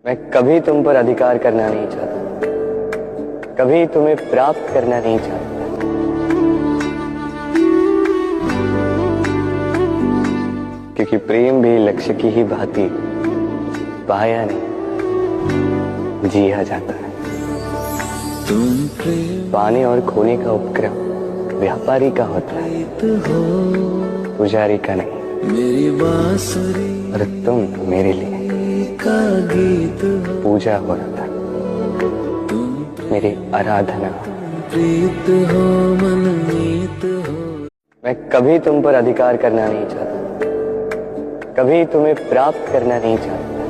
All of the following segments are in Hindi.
मैं कभी तुम पर अधिकार करना नहीं चाहता, कभी तुम्हें प्राप्त करना नहीं चाहता। क्योंकि प्रेम भी लक्ष्य की ही भांति पाया नहीं, जिया जाता है। पाने और खोने का उपक्रम व्यापारी का होता है, पुजारी का नहीं। मेरी बांसुरी और तुम मेरे लिए का गीत पूजा हो रहा था, मेरी आराधना। प्रीत हो मनमीत हो। मैं कभी तुम पर अधिकार करना नहीं चाहता, कभी तुम्हें प्राप्त करना नहीं चाहता।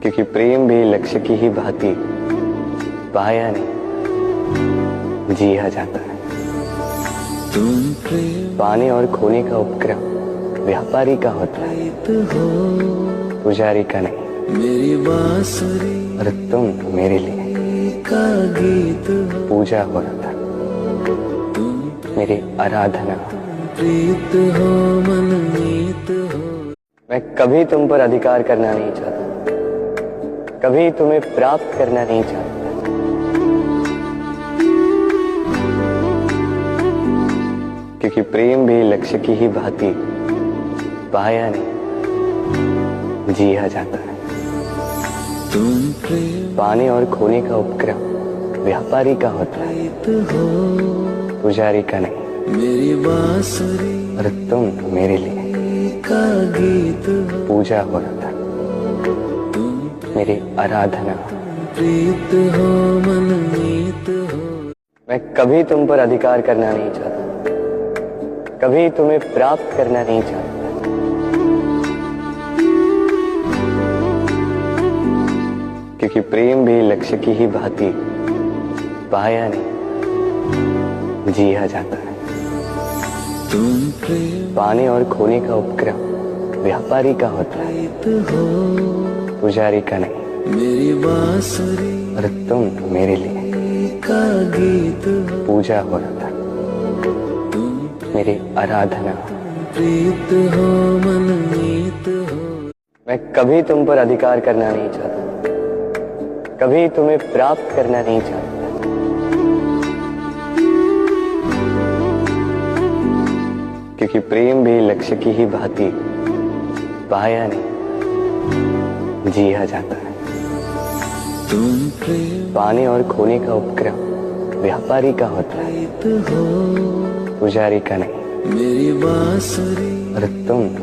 क्योंकि प्रेम भी लक्ष्य की ही भांति पाया नहीं, जिया जाता है। तुम प्रेम पाने और खोने का उपक्रम व्यापारी का होता है, पुजारी का नहीं। मेरी बांसुरी और तुम मेरे लिए का गीत पूजा हो रहा था, मेरी आराधना। प्रीत हो मनमीत हो। मैं कभी तुम पर अधिकार करना नहीं चाहता, कभी तुम्हें प्राप्त करना नहीं चाहता। क्योंकि प्रेम भी लक्ष्य की ही भांति पाया नहीं, जिया जाता है। तुम प्रेम पाने और खोने का उपक्रम व्यापारी का होता है, पुजारी का नहीं। मेरी बांसुरी और तुम मेरे लिए का गीत पूजा हो रहा था, मेरी आराधना। प्रीत हो मनमीत हो। मैं कभी तुम पर अधिकार करना नहीं चाहता, कभी तुम्हें प्राप्त करना नहीं चाहता। क्योंकि प्रेम भी लक्ष्य की ही भांति पाया नहीं, जिया जाता है। तुम प्रेम पाने और खोने का उपक्रम व्यापारी का होता है, पुजारी का नहीं। मेरी बांसुरी और तुम मेरे लिए का गीत पूजा हो रहा था, मेरी आराधना। प्रीत हो मनमीत हो। मैं कभी तुम पर अधिकार करना नहीं चाहता, कभी तुम्हें प्राप्त करना नहीं चाहता। क्योंकि प्रेम भी लक्ष्य की ही भांति पाया नहीं, जिया जाता है। तुम प्रेम पाने और खोने का उपक्रम व्यापारी का होता है, पुजारी का नहीं। मेरी बांसुरी और तुम